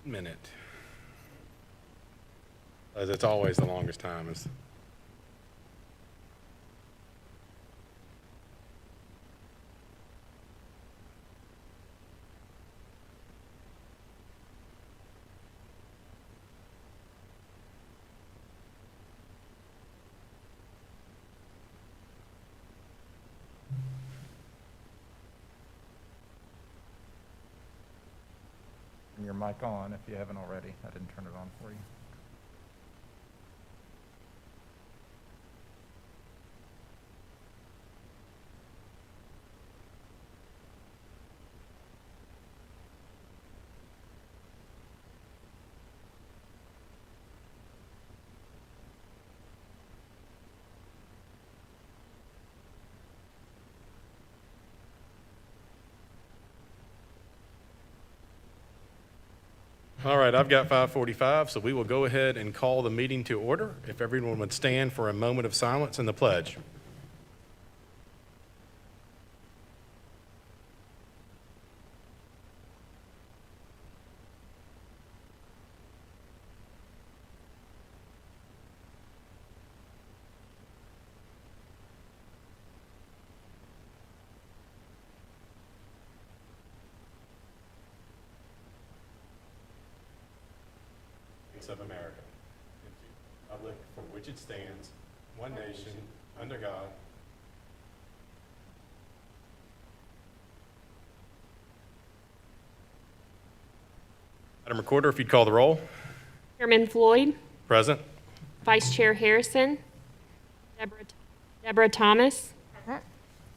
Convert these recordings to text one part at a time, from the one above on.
minute. As it's always the longest time. Turn your mic on if you haven't already. I didn't turn it on for you. All right, I've got 5:45, so we will go ahead and call the meeting to order. If everyone would stand for a moment of silence and the pledge. Of America, and to the republic for which it stands, one nation, under God. Madam Recorder, if you'd call the roll. Chairman Floyd, Present. Vice Chair Harrison, Deborah Thomas,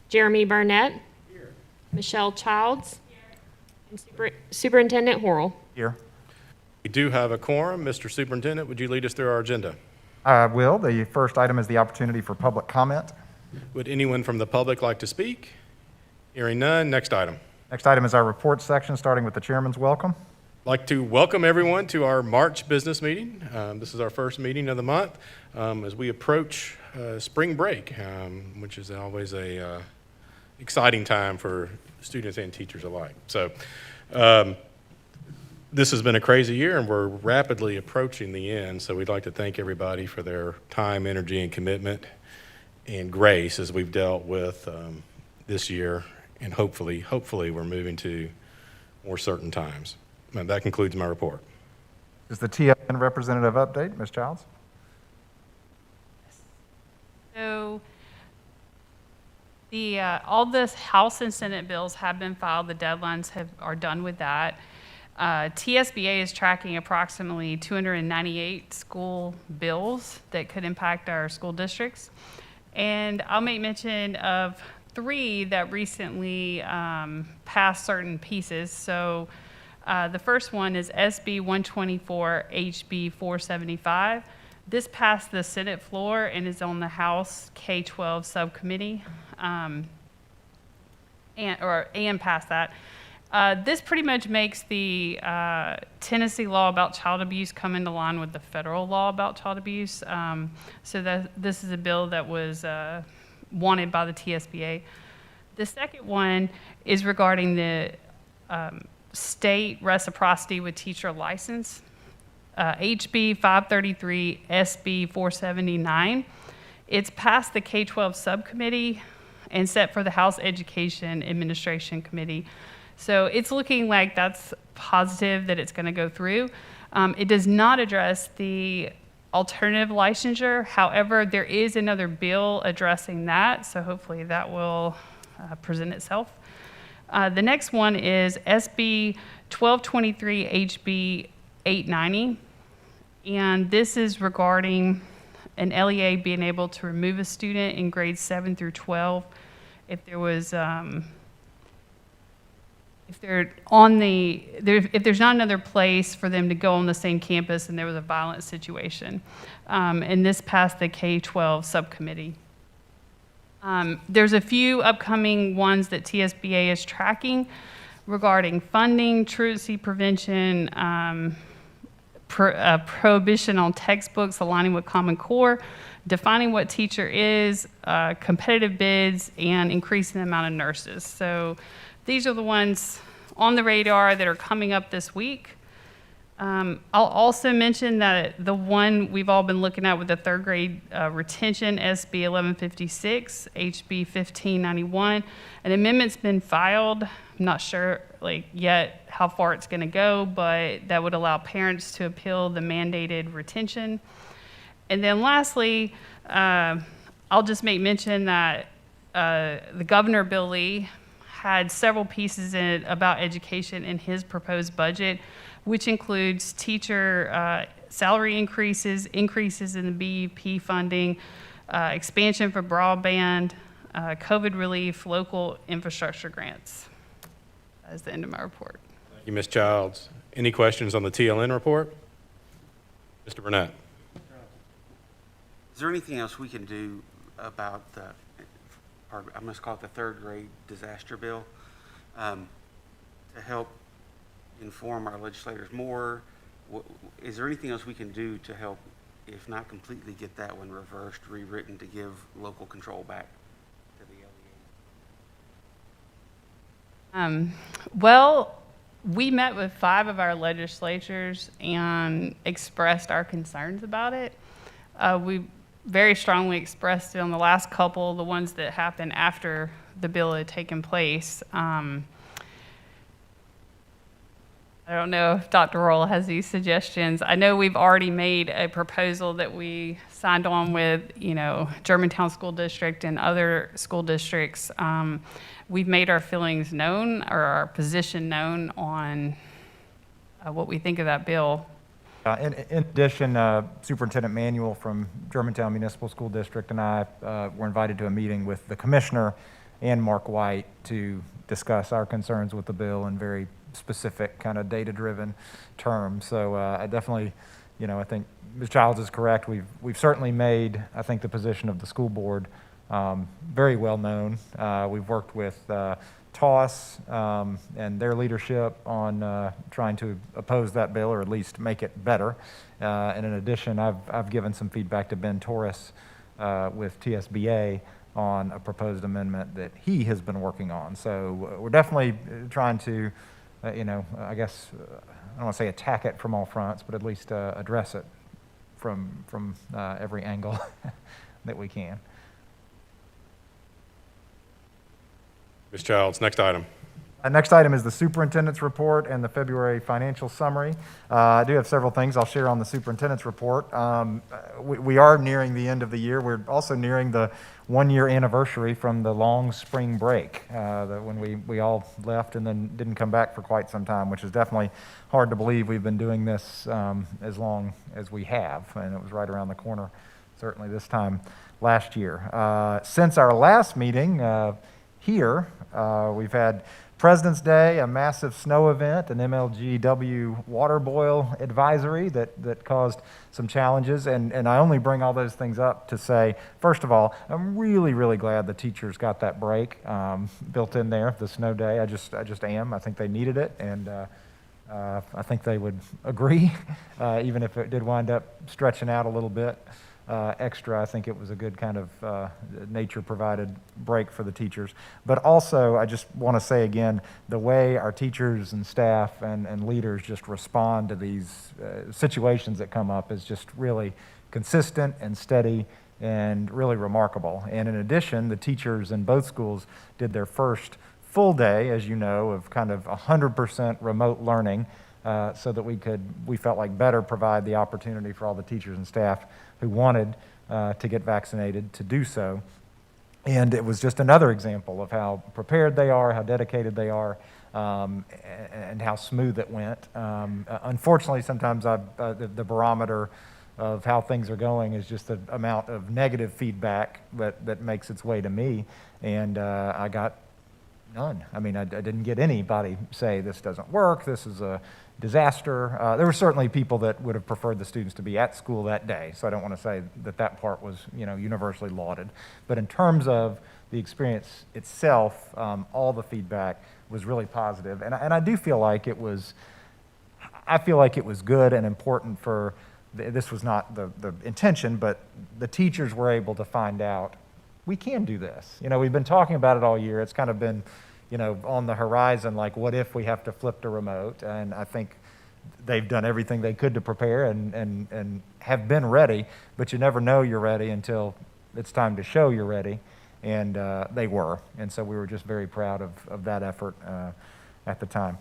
Jeremy Burnett, Michelle Childs, and Superintendent Horrell. Here. We do have a quorum. Mr. Superintendent, would you lead us through our agenda? I will. The first item is the opportunity for public comment. Would anyone from the public like to speak? Hearing none, next item. Next item is our report section, starting with the chairman's welcome. I'd like to welcome everyone to our March business meeting. This is our first meeting of the month as we approach spring break, which is always a exciting time for students and teachers alike. So this has been a crazy year, and we're rapidly approaching the end, so we'd like to thank everybody for their time, energy, and commitment and grace as we've dealt with this year, and hopefully we're moving to more certain times. And that concludes my report. Is the TFN representative update, Ms. Childs? So all the House and Senate bills have been filed. The deadlines are done with that. TSBA is tracking approximately 298 school bills that could impact our school districts. And I'll make mention of 3 that recently passed certain pieces. So the first one is SB 124, HB 475. This passed the Senate floor and is on the House K-12 subcommittee and passed that. This pretty much makes the Tennessee law about child abuse come into line with the federal law about child abuse. So this is a bill that was wanted by the TSBA. The second one is regarding the state reciprocity with teacher license. HB 533, SB 479. It's passed the K-12 subcommittee and set for the House Education Administration Committee. So it's looking like that's positive that it's going to go through. It does not address the alternative licensure. However, there is another bill addressing that, so hopefully that will present itself. The next one is SB 1223 HB 890, and this is regarding an LEA being able to remove a student in grades 7 through 12 if there was if there's not another place for them to go on the same campus and there was a violent situation. And this passed the K-12 subcommittee. There's a few upcoming ones that TSBA is tracking regarding funding, truancy prevention, prohibition on textbooks aligning with Common Core, defining what teacher is, competitive bids, and increasing the amount of nurses. So these are the ones on the radar that are coming up this week. I'll also mention that the one we've all been looking at with the third grade retention, SB 1156, HB 1591, an amendment's been filed. I'm not sure yet how far it's going to go, but that would allow parents to appeal the mandated retention. And then lastly, I'll just make mention that the Governor Bill Lee had several pieces in it about education in his proposed budget, which includes teacher salary increases, increases in the BEP funding, expansion for broadband, COVID relief, local infrastructure grants. That's the end of my report. Thank you, Ms. Childs. Any questions on the TLN report? Mr. Burnett? Is there anything else we can do about the, or I must call it the third grade disaster bill, to help inform our legislators more? Is there anything else we can do to help, if not completely get that one reversed, rewritten to give local control back to the LEA? Well, we met with 5 of our legislatures and expressed our concerns about it. We very strongly expressed it on the last couple, the ones that happened after the bill had taken place. I don't know if Dr. Roll has any suggestions. I know we've already made a proposal that we signed on with, Germantown School District and other school districts. We've made our feelings known, or our position known on what we think of that bill. In addition, Superintendent Manuel from Germantown Municipal School District and I were invited to a meeting with the commissioner and Mark White to discuss our concerns with the bill in very specific kind of data-driven terms. So I definitely, I think Ms. Childs is correct. We've certainly made, I think, the position of the school board very well known. We've worked with TOS and their leadership on trying to oppose that bill, or at least make it better. And in addition, I've given some feedback to Ben Torres with TSBA on a proposed amendment that he has been working on. So we're definitely trying to, I guess, I don't want to say attack it from all fronts, but at least address it from every angle that we can. Ms. Childs, next item. Next item is the superintendent's report and the February financial summary. I do have several things I'll share on the superintendent's report. We are nearing the end of the year. We're also nearing the one-year anniversary from the long spring break, when we all left and then didn't come back for quite some time, which is definitely hard to believe we've been doing this as long as we have, and it was right around the corner, certainly this time last year. Since our last meeting here, we've had President's Day, a massive snow event, an MLGW water boil advisory that caused some challenges. And I only bring all those things up to say, first of all, I'm really, really glad the teachers got that break built in there, the snow day. I just am. I think they needed it, and I think they would agree, even if it did wind up stretching out a little bit. Extra. I think it was a good kind of nature-provided break for the teachers. But also, I just want to say again, the way our teachers and staff and leaders just respond to these situations that come up is just really consistent and steady and really remarkable. And in addition, the teachers in both schools did their first full day, as you know, of kind of 100% remote learning, so that we felt like better provide the opportunity for all the teachers and staff who wanted to get vaccinated to do so. And it was just another example of how prepared they are, how dedicated they are, and how smooth it went. Unfortunately, sometimes the barometer of how things are going is just the amount of negative feedback that makes its way to me, and I got none. I mean, I didn't get anybody say this doesn't work, this is a disaster. There were certainly people that would have preferred the students to be at school that day, so I don't want to say that part was, universally lauded. But in terms of the experience itself, all the feedback was really positive, and I do feel like it was. I feel like it was good and important for. This was not the intention, but the teachers were able to find out we can do this. We've been talking about it all year. It's kind of been, on the horizon, like what if we have to flip to remote? And I think they've done everything they could to prepare and have been ready, but you never know you're ready until it's time to show you're ready, and they were. And so we were just very proud of that effort at the time.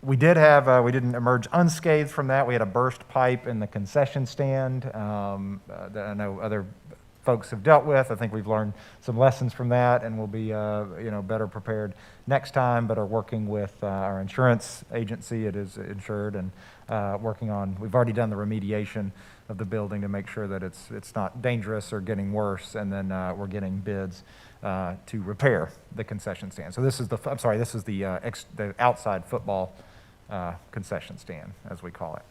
We didn't emerge unscathed from that. We had a burst pipe in the concession stand that I know other folks have dealt with. I think we've learned some lessons from that, and we'll be better prepared next time, but are working with our insurance agency. It is insured, and we've already done the remediation of the building to make sure that it's not dangerous or getting worse, and then we're getting bids to repair the concession stand. So this is the outside football concession stand, as we call it.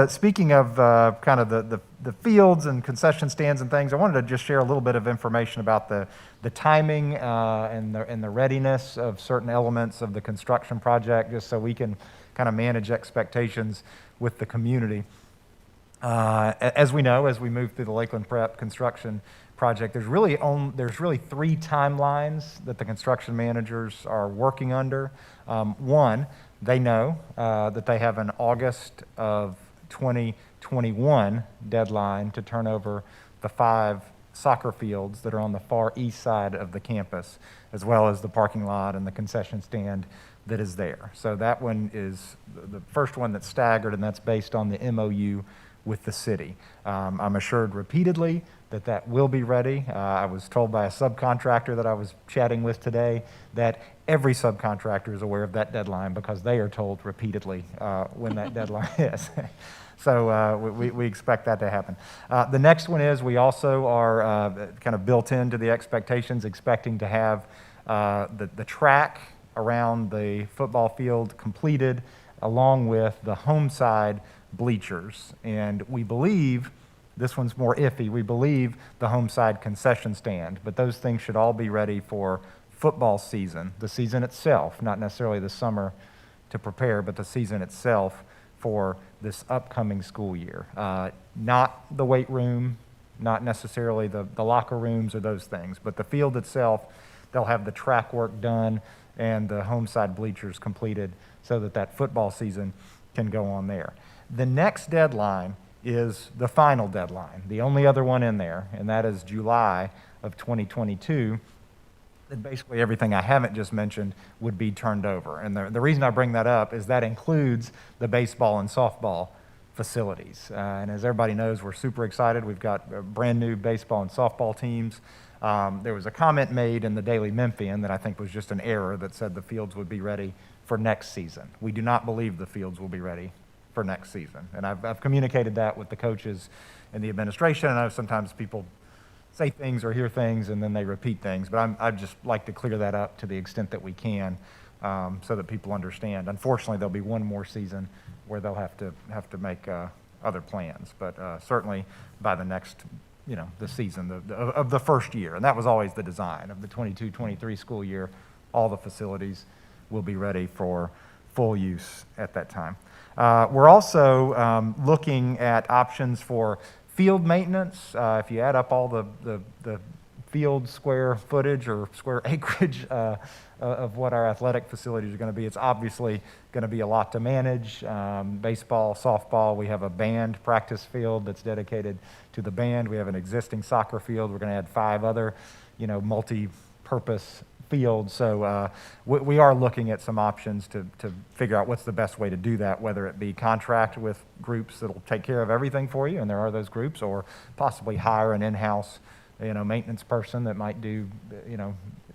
Speaking of kind of the fields and concession stands and things, I wanted to just share a little bit of information about the timing and the readiness of certain elements of the construction project, just so we can kind of manage expectations with the community. As we know, as we move through the Lakeland Prep construction project, there's really three timelines that the construction managers are working under. One, they know that they have an August of 2021 deadline to turn over the 5 soccer fields that are on the far east side of the campus, as well as the parking lot and the concession stand that is there. So that one is the first one that's staggered, and that's based on the MOU with the city. I'm assured repeatedly that will be ready. I was told by a subcontractor that I was chatting with today that every subcontractor is aware of that deadline because they are told repeatedly when that deadline is. So we expect that to happen. The next one is we also are kind of built into the expectations, expecting to have the track around the football field completed, along with the home side bleachers. And we believe, this one's more iffy, we believe the home side concession stand, but those things should all be ready for football season, the season itself, not necessarily the summer to prepare, but the season itself for this upcoming school year. Not the weight room, not necessarily the locker rooms or those things, but the field itself, they'll have the track work done and the home side bleachers completed so that football season can go on there. The next deadline is the final deadline, the only other one in there, and that is July of 2022. And basically everything I haven't just mentioned would be turned over. And the reason I bring that up is that includes the baseball and softball facilities. And as everybody knows, we're super excited. We've got brand new baseball and softball teams. There was a comment made in the Daily Memphian that I think was just an error that said the fields would be ready for next season. We do not believe the fields will be ready for next season. And I've communicated that with the coaches and the administration. And I know sometimes people say things or hear things and then they repeat things, but I'd just like to clear that up to the extent that we can, so that people understand. Unfortunately, there'll be one more season where they'll have to make other plans, but certainly by the next, the season of the first year, and that was always the design of the 22-23 school year. All the facilities will be ready for full use at that time. We're also looking at options for field maintenance. If you add up all the field square footage or square acreage of what our athletic facilities are going to be, it's obviously going to be a lot to manage. Baseball, softball, we have a band practice field that's dedicated to the band. We have an existing soccer field. We're going to add 5 other, multi-purpose fields. So we are looking at some options to figure out what's the best way to do that, whether it be contract with groups that'll take care of everything for you, and there are those groups, or possibly hire an in-house, maintenance person that might do,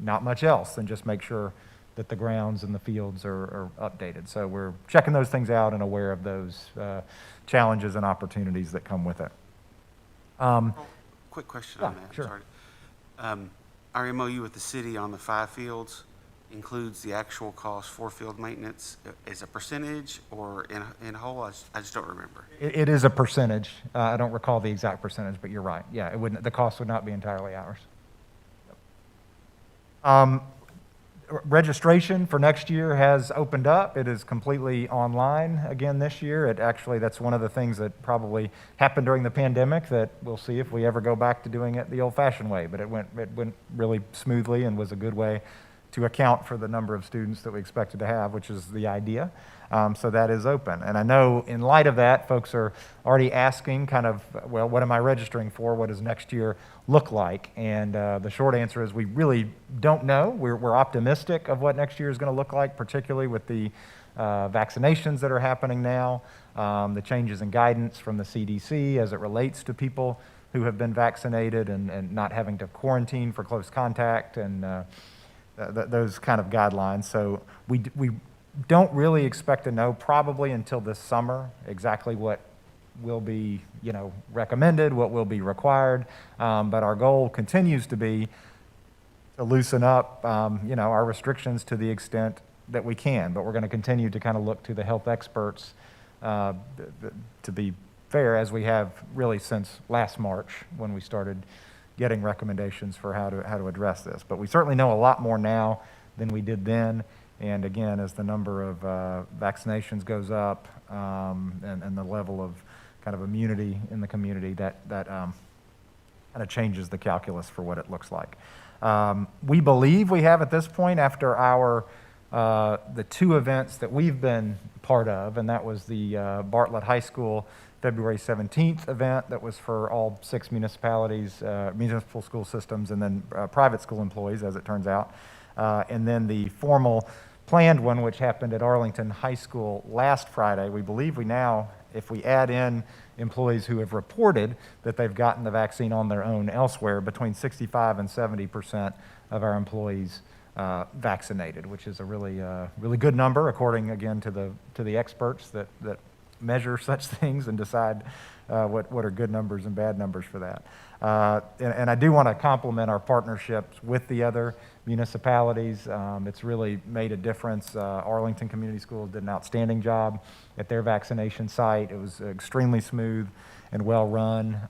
not much else than just make sure that the grounds and the fields are updated. So we're checking those things out and aware of those challenges and opportunities that come with it. Quick question on that. Sure. Sorry. Our MOU with the city on the 5 fields includes the actual cost for field maintenance as a percentage or in whole? I just don't remember. It is a percentage. I don't recall the exact percentage, but you're right. Yeah, the cost would not be entirely ours. Registration for next year has opened up. It is completely online again this year. That's one of the things that probably happened during the pandemic that we'll see if we ever go back to doing it the old-fashioned way. But it went really smoothly and was a good way to account for the number of students that we expected to have, which is the idea. So that is open. And I know in light of that, folks are already asking kind of, well, what am I registering for? What does next year look like? And the short answer is we really don't know. We're optimistic of what next year is going to look like, particularly with the vaccinations that are happening now, the changes in guidance from the CDC as it relates to people who have been vaccinated and not having to quarantine for close contact and those kind of guidelines. So we don't really expect to know probably until this summer exactly what will be, recommended, what will be required. But our goal continues to be to loosen up, our restrictions to the extent that we can. But we're going to continue to kind of look to the health experts to be fair, as we have really since last March when we started getting recommendations for how to address this. But we certainly know a lot more now than we did then. And again, as the number of vaccinations goes up and the level of kind of immunity in the community, that kind of changes the calculus for what it looks like. We believe we have at this point, after the two events that we've been part of, and that was the Bartlett High School February 17th event that was for all 6 municipalities, municipal school systems, and then private school employees, as it turns out. And then the formal planned one, which happened at Arlington High School last Friday. We believe we now, if we add in employees who have reported that they've gotten the vaccine on their own elsewhere, between 65 and 70% of our employees vaccinated, which is a really good number, according again to the experts that measure such things and decide what are good numbers and bad numbers for that. And I do want to compliment our partnerships with the other municipalities. It's really made a difference. Arlington Community Schools did an outstanding job at their vaccination site. It was extremely smooth and well run,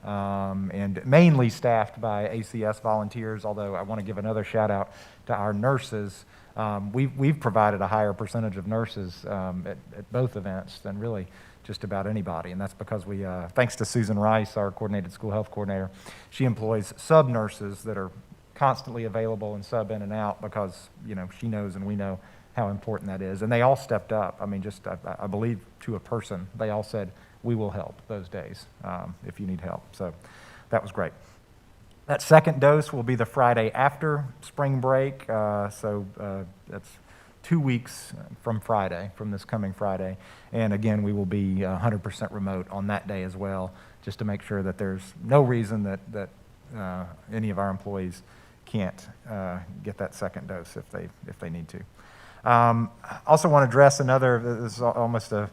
and mainly staffed by ACS volunteers, although I want to give another shout out to our nurses. We've provided a higher percentage of nurses at both events than really just about anybody, and that's because we, thanks to Susan Rice, our coordinated school health coordinator, she employs sub-nurses that are constantly available and sub in and out because, she knows and we know how important that is. And they all stepped up. I mean, just, I believe to a person, they all said, we will help those days if you need help. So that was great. That second dose will be the Friday after spring break. So that's 2 weeks from Friday, from this coming Friday. And again, we will be 100% remote on that day as well, just to make sure that there's no reason that any of our employees can't get that second dose if they need to. Also want to address this is almost a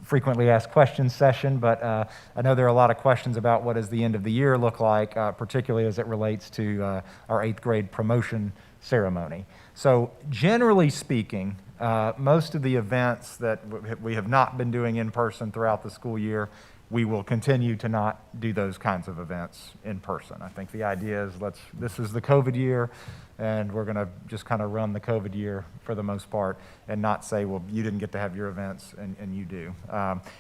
frequently asked questions session, but I know there are a lot of questions about what does the end of the year look like, particularly as it relates to our 8th grade promotion ceremony. So generally speaking, most of the events that we have not been doing in person throughout the school year, we will continue to not do those kinds of events in person. I think the idea is this is the COVID year, and we're going to just kind of run the COVID year for the most part and not say, well, you didn't get to have your events and you do.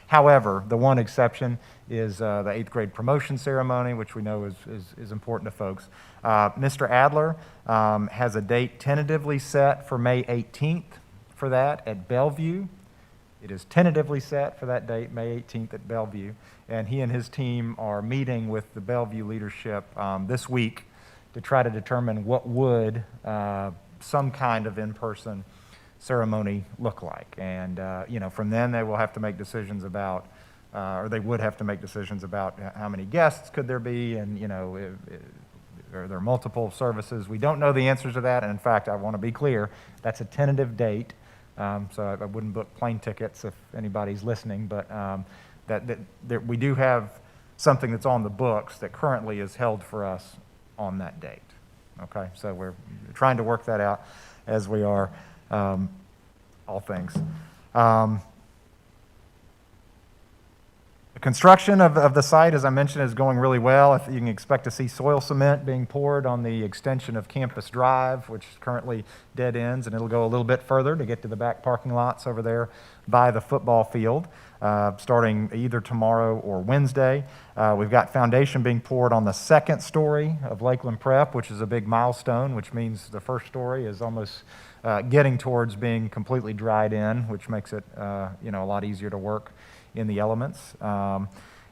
However, the one exception is the 8th grade promotion ceremony, which we know is important to folks. Mr. Adler has a date tentatively set for May 18th for that at Bellevue. It is tentatively set for that date, May 18th at Bellevue, and he and his team are meeting with the Bellevue leadership this week to try to determine what would some kind of in-person ceremony look like. And, from then they will have to make decisions about, or they would have to make decisions about how many guests could there be, and, are there multiple services? We don't know the answers to that, and in fact, I want to be clear, that's a tentative date. So I wouldn't book plane tickets if anybody's listening, but that we do have something that's on the books that currently is held for us on that date. Okay, so we're trying to work that out as we are all things. The construction of the site, as I mentioned, is going really well. You can expect to see soil cement being poured on the extension of Campus Drive, which currently dead ends, and it'll go a little bit further to get to the back parking lots over there by the football field. starting either tomorrow or Wednesday. We've got foundation being poured on the second story of Lakeland Prep, which is a big milestone, which means the first story is almost getting towards being completely dried in, which makes it a lot easier to work in the elements.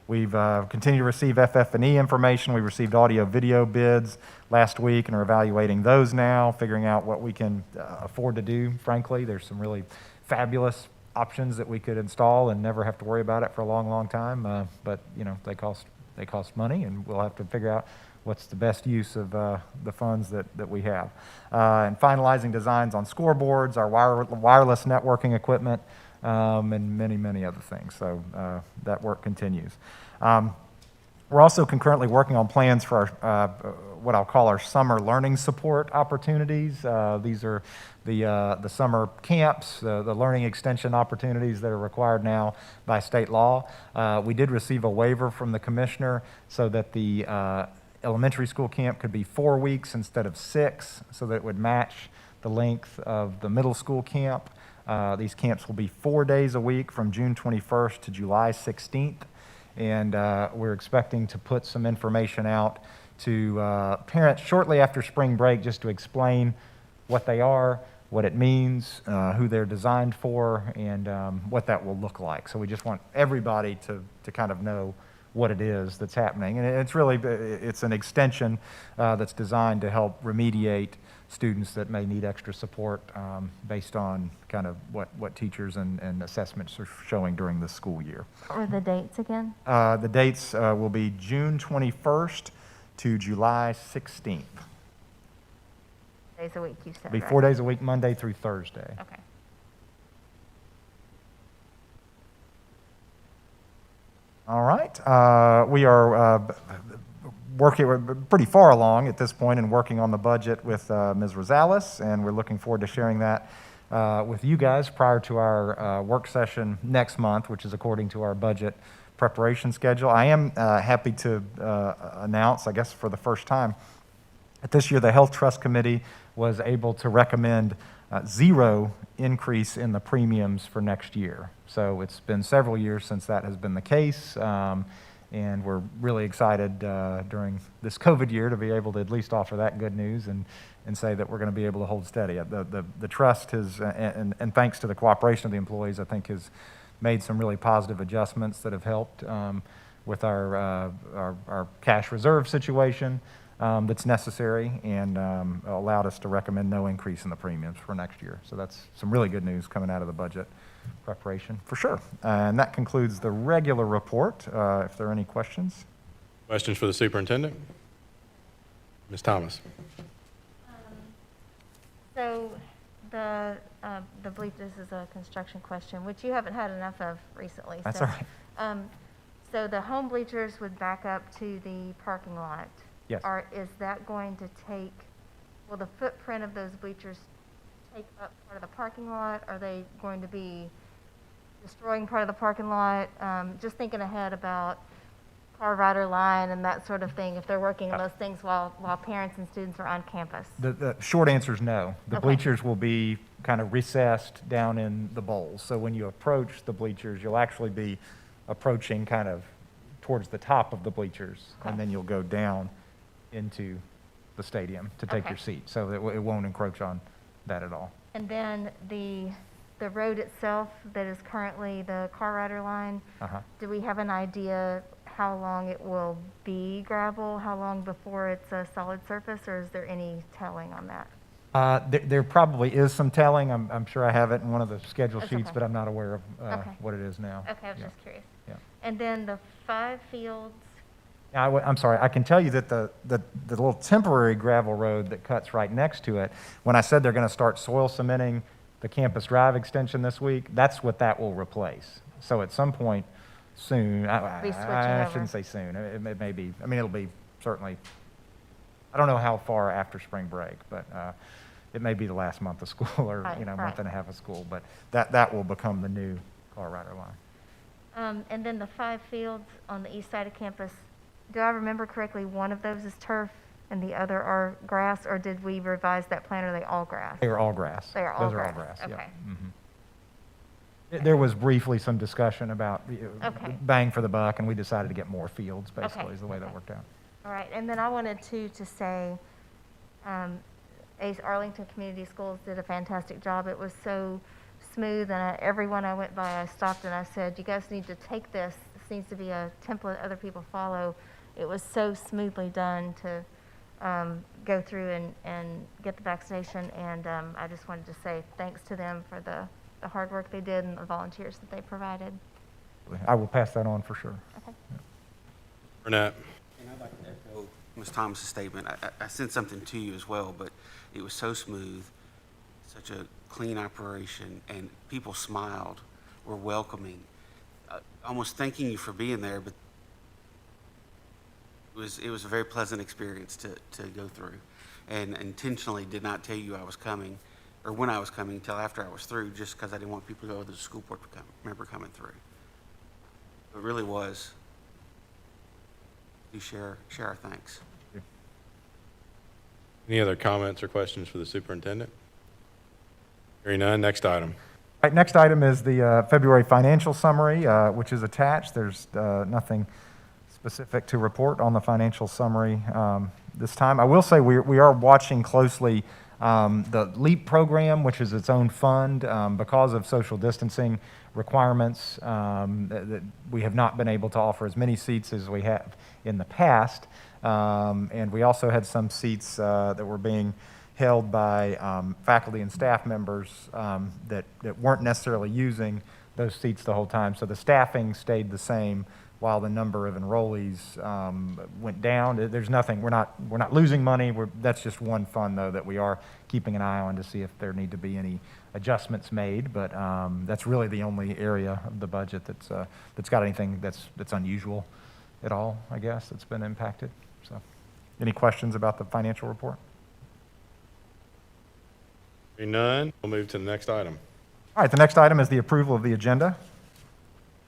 We've continued to receive FF&E information. We received audio-video bids last week and are evaluating those now, figuring out what we can afford to do, frankly. There's some really fabulous options that we could install and never have to worry about it for a long, long time. But they cost money, and we'll have to figure out what's the best use of the funds that we have. And finalizing designs on scoreboards, our wireless networking equipment, and many, many other things. So that work continues. We're also concurrently working on plans for our, what I'll call our summer learning support opportunities. These are the summer camps, the learning extension opportunities that are required now by state law. We did receive a waiver from the commissioner so that the elementary school camp could be 4 weeks instead of 6, so that it would match the length of the middle school camp. These camps will be 4 days a week from June 21st to July 16th. And we're expecting to put some information out to parents shortly after spring break, just to explain what they are, what it means, who they're designed for, and what that will look like. So we just want everybody to kind of know what it is that's happening. And it's an extension that's designed to help remediate students that may need extra support based on kind of what teachers and assessments are showing during the school year. What were the dates again? The dates will be June 21st to July 16th. Days a week, you said, It'll be right? 4 days a week, Monday through Thursday. Okay. All right. We are we're pretty far along at this point in working on the budget with Ms. Rosales, and we're looking forward to sharing that with you guys prior to our work session next month, which is according to our budget preparation schedule. I am happy to announce, I guess for the first time, that this year the Health Trust Committee was able to recommend 0 increase in the premiums for next year. So it's been several years since that has been the case. And we're really excited during this COVID year to be able to at least offer that good news and say that we're going to be able to hold steady. The trust has, and thanks to the cooperation of the employees, I think has made some really positive adjustments that have helped with our cash reserve situation that's necessary, and allowed us to recommend no increase in the premiums for next year. So that's some really good news coming out of the budget preparation, for sure. And that concludes the regular report. If there are any questions. Questions for the superintendent? Ms. Thomas? So the bleachers, this is a construction question, which you haven't had enough of recently. That's so, all right. So the home bleachers would back up to the parking lot. Yes. Is that going to will the footprint of those bleachers take up part of the parking lot? Are they going to be destroying part of the parking lot? Just thinking ahead about car rider line and that sort of thing, if they're working on those things while parents and students are on campus. The short answer is no. The Okay. bleachers will be kind of recessed down in the bowls. So when you approach the bleachers, you'll actually be approaching kind of towards the top of the bleachers, Okay. and then you'll go down into the stadium to take Okay. your seat. So it won't encroach on that at all. And then the road itself that is currently the car rider line, Uh-huh. do we have an idea how long it will be gravel? How long before it's a solid surface, or is there any telling on that? There probably is some telling. I'm sure I have it in one of the schedule That's sheets, okay. but I'm not aware of Okay. what it is now. Okay, I was Yeah. just curious. Yeah. And then the 5 fields, I'm sorry, I can tell you that the little temporary gravel road that cuts right next to it, when I said they're going to start soil cementing the Campus Drive extension this week, that's what that will replace. So at some point soon, Be switching I over. shouldn't say soon, it may be, I mean, it'll be certainly, I don't know how far after spring break, but it may be the last month of school or, Right, month right. and a half of school, but that will become the new car rider line. and then the 5 fields on the east side of campus, do I remember correctly, one of those is turf and the other are grass, or did we revise that plan, or are they all grass? They are all grass. They are all Those are all grass, grass, yeah. okay. Mhm. There was briefly some discussion about Okay. bang for the buck, and we decided to get more fields, basically, is the way that okay. worked out. All right, and then I wanted to say, Ace Arlington Community Schools did a fantastic job. It was so smooth, and everyone I went by, I stopped and I said, you guys need to take this. This needs to be a template other people follow. It was so smoothly done to go through and get the vaccination, and I just wanted to say thanks to them for the hard work they did and the volunteers that they provided. I will pass that on for sure. Okay. Burnett. And I'd like to echo Ms. Thomas's statement. I sent something to you as well, but it was so smooth, such a clean operation, and people smiled, were welcoming, almost thanking you for being there, but it was a very pleasant experience to go through, and intentionally did not tell you I was coming, or when I was coming, until after I was through, just because I didn't want people to go to the school board member coming through. It really was. You share our thanks. Any other comments or questions for the superintendent? Hearing none, next item. All right, next item is the February financial summary, which is attached. There's nothing specific to report on the financial summary this time. I will say we are watching closely the LEAP program, which is its own fund. Because of social distancing requirements, that we have not been able to offer as many seats as we have in the past. And we also had some seats that were being held by faculty and staff members that weren't necessarily using those seats the whole time. So the staffing stayed the same while the number of enrollees went down. There's nothing, we're not losing money. That's just one fund, though, that we are keeping an eye on to see if there need to be any adjustments made. But that's really the only area of the budget that's got anything that's unusual at all, I guess, that's been impacted. So, any questions about the financial report? Hearing none, we'll move to the next item. All right, the next item is the approval of the agenda.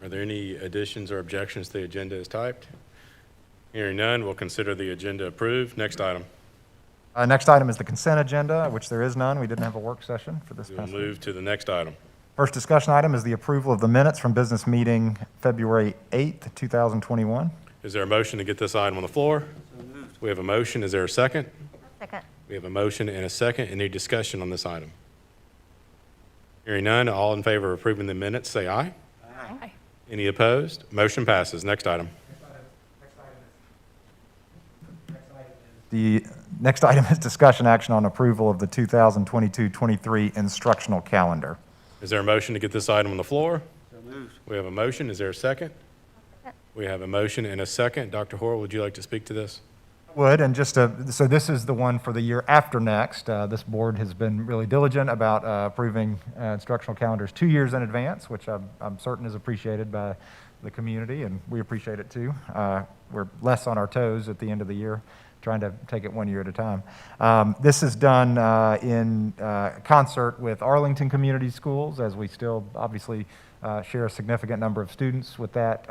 Are there any additions or objections to the agenda as typed? Hearing none, we'll consider the agenda approved. Next item. Next item is the consent agenda, which there is none. We didn't have a work session for this We will past week. move to the next item. First discussion item is the approval of the minutes from business meeting February 8th, 2021. Is there a motion to get this item on the floor? We have a motion. Is there a second? Second. We have a motion and a second. Any discussion on this item? Hearing none, all in favor of approving the minutes, say aye. Aye. Any opposed? Motion passes. Next item. The next item is discussion action on approval of the 2022-23 instructional calendar. Is there a motion to get this item on the floor? So moved. We have a motion. Is there a second? We have a motion and a second. Dr. Horrell, would you like to speak to this? Would, and so this is the one for the year after next. This board has been really diligent about approving instructional calendars 2 years in advance, which I'm certain is appreciated by the community, and we appreciate it too. We're less on our toes at the end of the year, trying to take it 1 year at a time. This is done in concert with Arlington Community Schools, as we still obviously share a significant number of students with that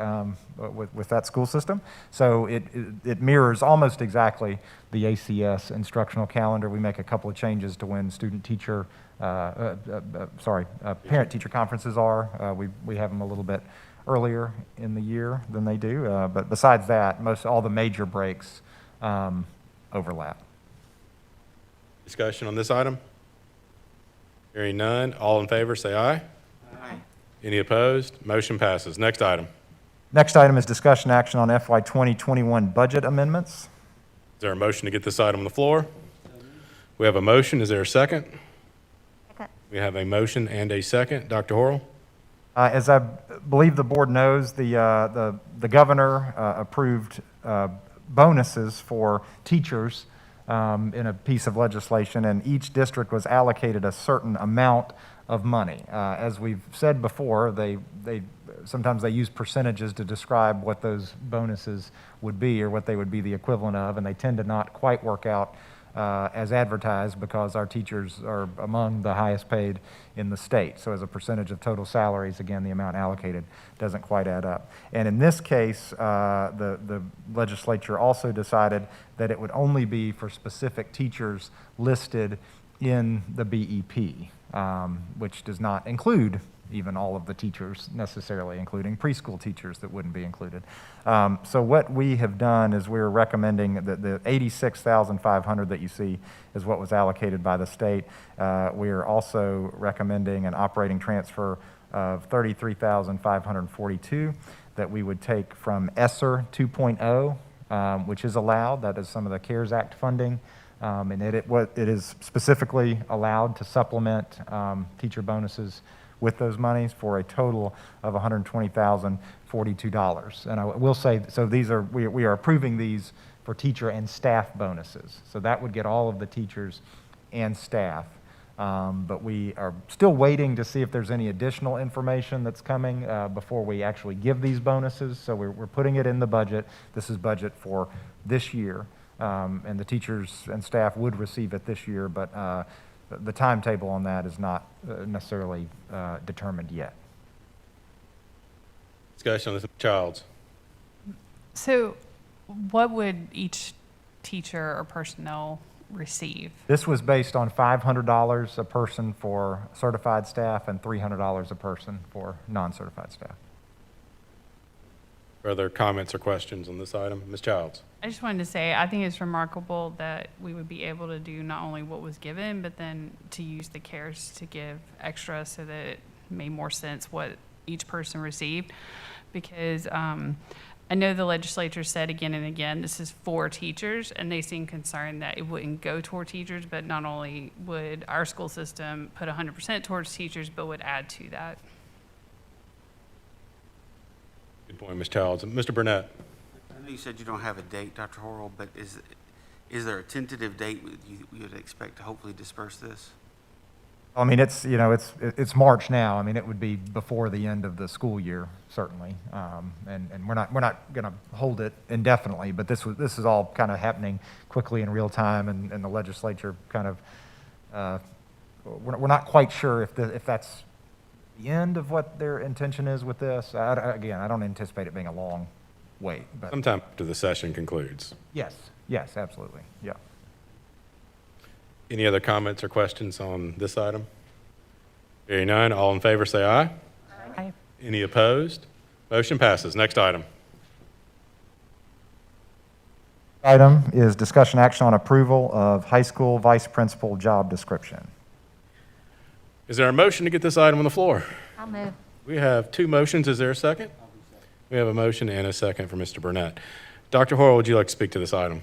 with that school system. So it mirrors almost exactly the ACS instructional calendar. We make a couple of changes to when parent-teacher conferences are. We have them a little bit earlier in the year than they do. But besides that, all the major breaks overlap. Discussion on this item? Hearing none, all in favor, say aye. Aye. Any opposed? Motion passes. Next item. Next item is discussion action on FY 2021 budget amendments. Is there a motion to get this item on the floor? We have a motion. Is there a second? Second. We have a motion and a second. Dr. Horrell? As I believe the board knows, the governor approved bonuses for teachers in a piece of legislation, and each district was allocated a certain amount of money. As we've said before, sometimes they use percentages to describe what those bonuses would be or what they would be the equivalent of, and they tend to not quite work out as advertised because our teachers are among the highest paid in the state. So as a percentage of total salaries, again, the amount allocated doesn't quite add up. And in this case, the legislature also decided that it would only be for specific teachers listed in the BEP. which does not include even all of the teachers necessarily, including preschool teachers that wouldn't be included. So what we have done is we're recommending that the $86,500 that you see is what was allocated by the state. We are also recommending an operating transfer of $33,542 that we would take from ESSER 2.0, which is allowed. That is some of the CARES Act funding. And it is specifically allowed to supplement teacher bonuses with those monies for a total of $120,042. And I will say, so we are approving these for teacher and staff bonuses. So that would get all of the teachers and staff. But we are still waiting to see if there's any additional information that's coming before we actually give these bonuses. So we're putting it in the budget. This is budget for this year. And the teachers and staff would receive it this year, but the timetable on that is not necessarily determined yet. Discussion on this, Childs. So what would each teacher or personnel receive? This was based on $500 a person for certified staff and $300 a person for non-certified staff. Further comments or questions on this item? Ms. Childs? I just wanted to say, I think it's remarkable that we would be able to do not only what was given, but then to use the CARES to give extra so that it made more sense what each person received. Because I know the legislature said again and again, this is for teachers, and they seem concerned that it wouldn't go toward teachers, but not only would our school system put 100% towards teachers, but would add to that. Good point, Ms. Childs. Mr. Burnett? I know you said you don't have a date, Dr. Horrell, but is there a tentative date you would expect to hopefully disperse this? I mean, it's it's March now. I mean, it would be before the end of the school year, certainly. And we're not going to hold it indefinitely, but this is all kind of happening quickly in real time, and the legislature kind of we're not quite sure if that's the end of what their intention is with this. Again, I don't anticipate it being a long wait, but Sometime after the session concludes. yes, absolutely, yeah. Any other comments or questions on this item? Hearing none, all in favor say aye. Aye. Any opposed? Motion passes. Next item. Item is discussion action on approval of high school vice principal job description. Is there a motion to get this item on the floor? I'll move. We have two motions. Is there a second? We have a motion and a second for Mr. Burnett. Dr. Horrell, would you like to speak to this item?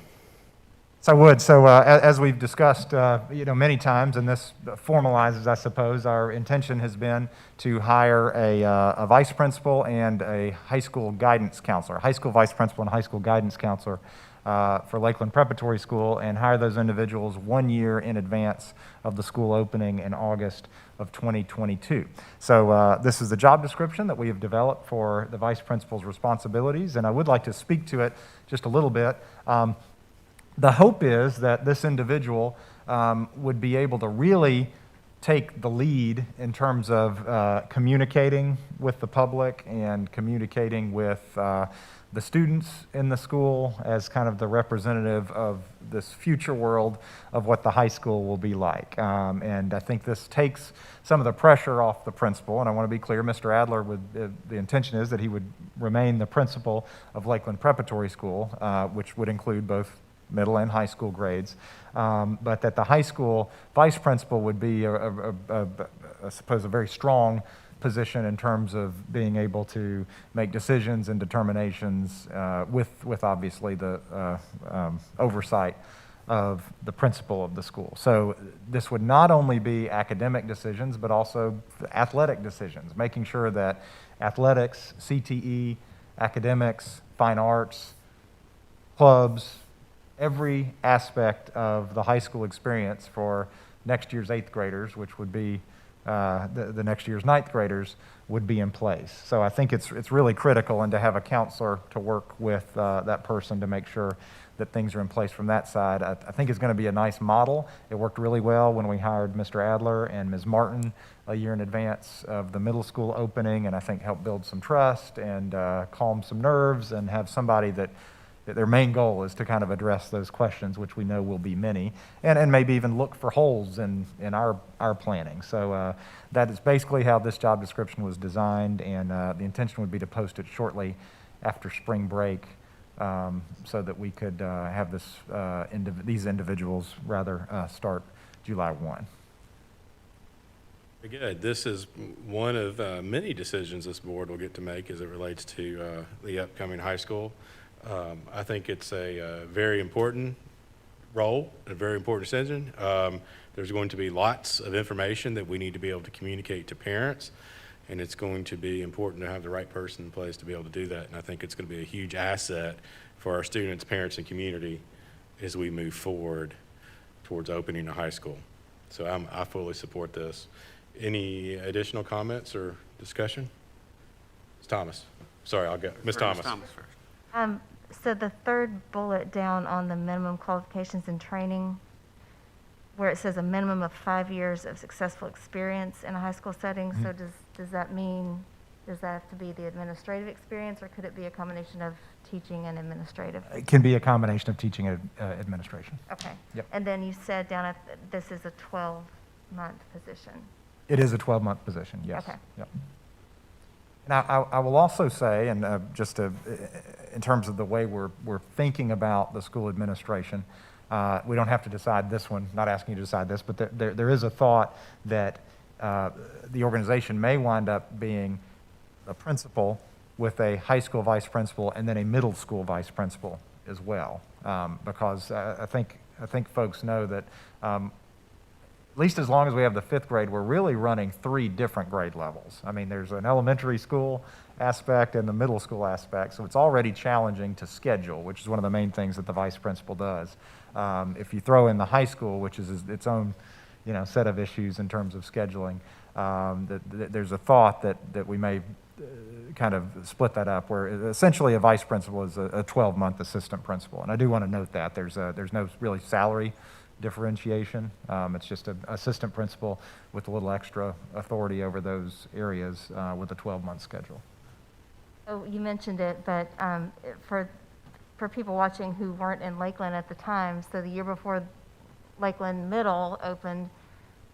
So I would. So as we've discussed, many times, and this formalizes, I suppose, our intention has been to hire a vice principal and a high school guidance counselor, high school vice principal and high school guidance counselor for Lakeland Preparatory School, and hire those individuals 1 year in advance of the school opening in August of 2022. So this is the job description that we have developed for the vice principal's responsibilities, and I would like to speak to it just a little bit. The hope is that this individual would be able to really take the lead in terms of communicating with the public and communicating with the students in the school as kind of the representative of this future world of what the high school will be like. And I think this takes some of the pressure off the principal. And I want to be clear, Mr. Adler, the intention is that he would remain the principal of Lakeland Preparatory School, which would include both middle and high school grades, but that the high school vice principal would be, I suppose, a very strong position in terms of being able to make decisions and determinations with obviously the oversight of the principal of the school. So this would not only be academic decisions, but also athletic decisions, making sure that athletics, CTE, academics, fine arts, clubs, every aspect of the high school experience for next year's 8th graders, which would be the next year's 9th graders, would be in place. So I think it's really critical, and to have a counselor to work with that person to make sure that things are in place from that side, I think is going to be a nice model. It worked really well when we hired Mr. Adler and Ms. Martin a year in advance of the middle school opening, and I think helped build some trust and calm some nerves and have somebody that their main goal is to kind of address those questions, which we know will be many, and maybe even look for holes in our planning. So that is basically how this job description was designed, and the intention would be to post it shortly after spring break, so that we could have these individuals start July 1. Very good. This is one of many decisions this board will get to make as it relates to the upcoming high school. I think it's a very important role, a very important decision. There's going to be lots of information that we need to be able to communicate to parents, and it's going to be important to have the right person in place to be able to do that. And I think it's going to be a huge asset for our students, parents, and community as we move forward towards opening a high school. So I fully support this. Any additional comments or discussion? Ms. Thomas. Sorry, I'll go. Ms. Thomas. First. So the third bullet down on the minimum qualifications and training, where it says a minimum of 5 years of successful experience in a high school setting, so does that mean, does that have to be the administrative experience, or could it be a combination of teaching and administrative? It can be a combination of teaching and administration. Okay. Yep. And then you said down at, this is a 12-month position. It is a 12-month position, yes. Okay. Yep. Now, I will also say, and in terms of the way we're thinking about the school administration, we don't have to decide this one, not asking you to decide this, but there is a thought that the organization may wind up being a principal with a high school vice principal and then a middle school vice principal as well, because I think folks know that at least as long as we have the 5th grade, we're really running 3 different grade levels. I mean, there's an elementary school aspect and the middle school aspect, so it's already challenging to schedule, which is one of the main things that the vice principal does. If you throw in the high school, which is its own, set of issues in terms of scheduling, there's a thought that we may kind of split that up, where essentially a vice principal is a 12-month assistant principal. And I do want to note that there's no really salary differentiation. It's just an assistant principal with a little extra authority over those areas with a 12-month schedule. Oh, you mentioned it, but for people watching who weren't in Lakeland at the time, so the year before Lakeland Middle opened,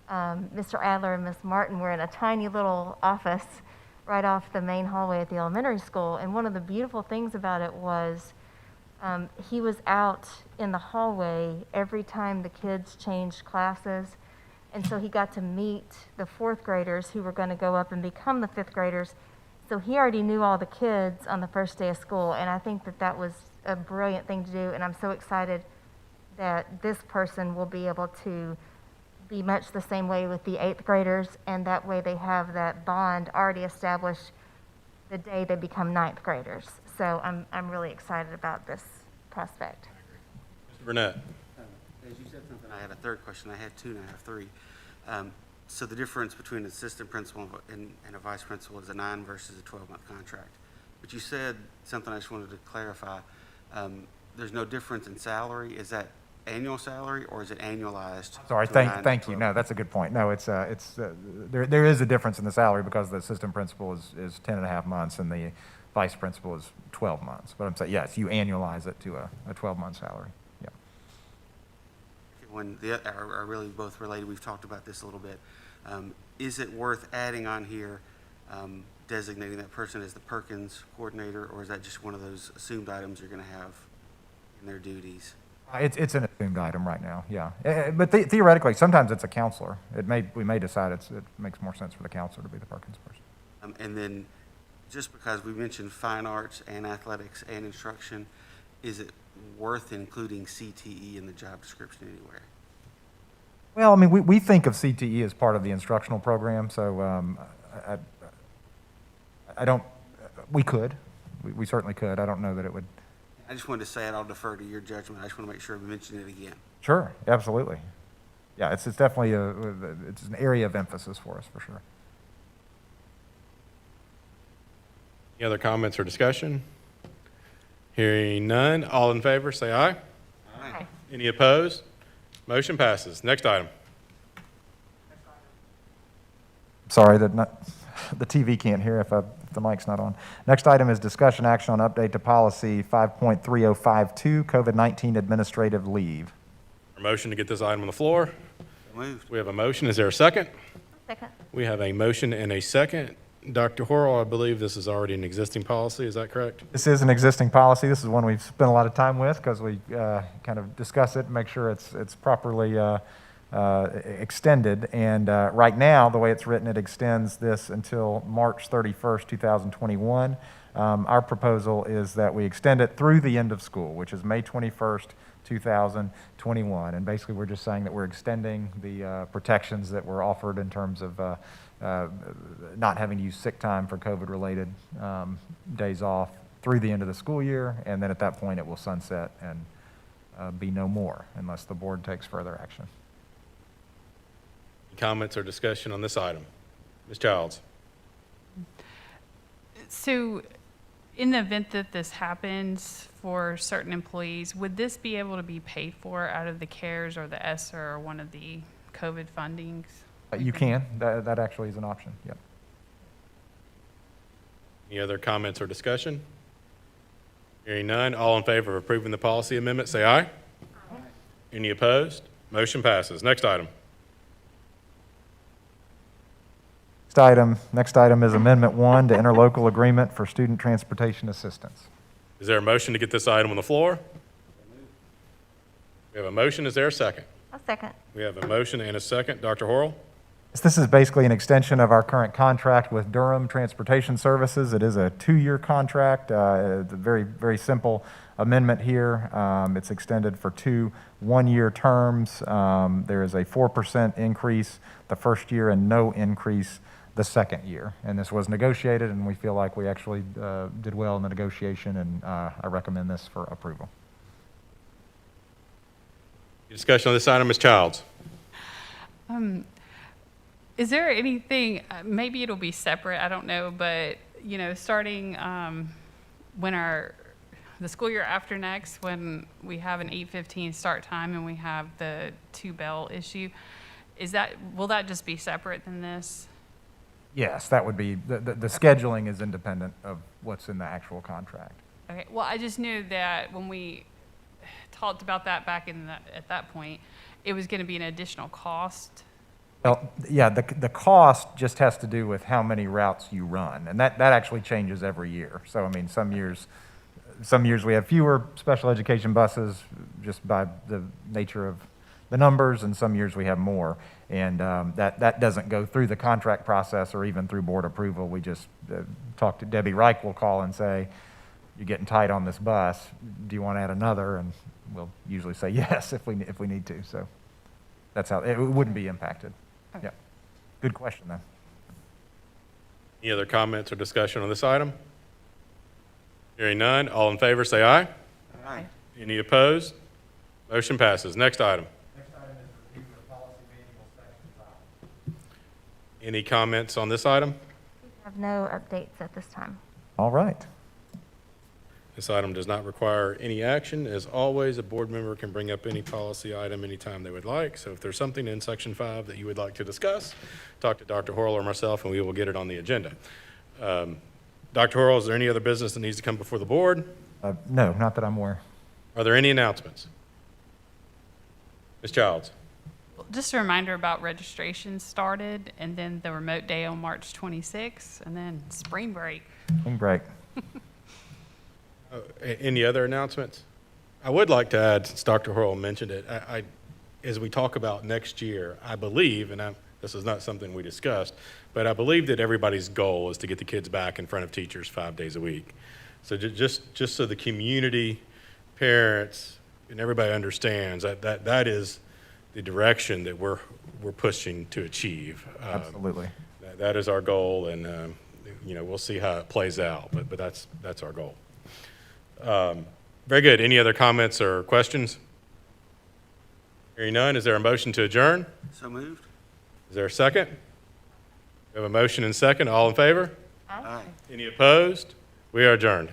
Mr. Adler and Ms. Martin were in a tiny little office right off the main hallway at the elementary school. And one of the beautiful things about it was he was out in the hallway every time the kids changed classes. And so he got to meet the 4th graders who were going to go up and become the 5th graders. So he already knew all the kids on the first day of school. And I think that was a brilliant thing to do. And I'm so excited that this person will be able to be much the same way with the 8th graders. And that way they have that bond already established the day they become 9th graders. So I'm really excited about this prospect. Mr. Burnett. As you said something, I had a third question. I had 2 and I have 3. So the difference between an assistant principal and a vice principal is a 9 versus a 12-month contract. But you said something I just wanted to clarify. There's no difference in salary. Is that annual salary or is it annualized? Sorry, to a 9 to thank you. 12? No, that's a good point. No, there is a difference in the salary because the assistant principal is 10 and a half months and the vice principal is 12 months. But I'm saying, yes, you annualize it to a 12-month salary. Yeah. When are really both related, we've talked about this a little bit. Is it worth adding on here, designating that person as the Perkins coordinator, or is that just one of those assumed items you're going to have in their duties? It's an assumed item right now, yeah. But theoretically, sometimes it's a counselor. We may decide it makes more sense for the counselor to be the Perkins person. And then, just because we mentioned fine arts and athletics and instruction, is it worth including CTE in the job description anywhere? Well, I mean, we think of CTE as part of the instructional program, so I don't, we could. We certainly could. I don't know that it would. I just wanted to say it. I'll defer to your judgment. I just want to make sure we mention it again. Sure, absolutely. Yeah, it's definitely it's an area of emphasis for us, for sure. Any other comments or discussion? Hearing none, all in favor, say aye. Aye. Any opposed? Motion passes. Next item. Sorry that the TV can't hear if the mic's not on. Next item is discussion action on update to policy 5.3052, COVID-19 administrative leave. A motion to get this item on the floor. So moved. We have a motion. Is there a second? Second. We have a motion and a second. Dr. Horrell, I believe this is already an existing policy. Is that correct? This is an existing policy. This is one we've spent a lot of time with because we kind of discuss it and make sure it's properly extended. And right now, the way it's written, it extends this until March 31st, 2021. Our proposal is that we extend it through the end of school, which is May 21st, 2021. And basically, we're just saying that we're extending the protections that were offered in terms of not having to use sick time for COVID-related days off through the end of the school year. And then at that point, it will sunset and be no more unless the board takes further action. Any comments or discussion on this item? Ms. Childs? So in the event that this happens for certain employees, would this be able to be paid for out of the CARES or the ESSER or one of the COVID fundings? You can. That actually is an option. Yep. Any other comments or discussion? Hearing none, all in favor of approving the policy amendment, say aye. Aye. Any opposed? Motion passes. Next item. Next item is Amendment 1 to interlocal agreement for student transportation assistance. Is there a motion to get this item on the floor? We have a motion. Is there a second? A second. We have a motion and a second. Dr. Horrell? This is basically an extension of our current contract with Durham Transportation Services. It is a 2-year contract. It's a very, very simple amendment here. It's extended for 2 one-year terms. There is a 4% increase the first year and no increase the second year. And this was negotiated, and we feel like we actually did well in the negotiation, and I recommend this for approval. Discussion on this item, Ms. Childs. Is there anything, maybe it'll be separate, I don't know, but, you know, starting when the school year after next, when we have an 8:15 start time and we have the 2-bell issue, will that just be separate than this? Yes, that would be, the scheduling is independent of what's in the actual contract. Okay, well, I just knew that when we talked about that back at that point, it was going to be an additional cost. Well, yeah, the cost just has to do with how many routes you run, and that actually changes every year. So, I mean, some years we have fewer special education buses just by the nature of the numbers, and some years we have more. And that doesn't go through the contract process or even through board approval. We just talk to Debbie Reich, will call and say, you're getting tight on this bus. Do you want to add another? And we'll usually say yes if we need to. So that's how it wouldn't be impacted. Okay. Yeah. Good question, though. Any other comments or discussion on this item? Hearing none, all in favor say aye. Aye. Any opposed? Motion passes. Next item. Next item is review of policy manual section 5. Any comments on this item? We have no updates at this time. All right. This item does not require any action. As always, a board member can bring up any policy item anytime they would like. So if there's something in Section 5 that you would like to discuss, talk to Dr. Horrell or myself, and we will get it on the agenda. Dr. Horrell, is there any other business that needs to come before the board? No, not that I'm aware. Are there any announcements? Ms. Childs? Just a reminder about registration started, and then the remote day on March 26th, and then spring break. Spring break. Any other announcements? I would like to add, since Dr. Horrell mentioned it, as we talk about next year, I believe, and this is not something we discussed, but I believe that everybody's goal is to get the kids back in front of teachers 5 days a week. So just so the community, parents, and everybody understands that is the direction that we're pushing to achieve. Absolutely. That is our goal, and we'll see how it plays out, but that's our goal. Very good. Any other comments or questions? Hearing none, is there a motion to adjourn? So moved. Is there a second? We have a motion and second. All in favor? Aye. Any opposed? We are adjourned.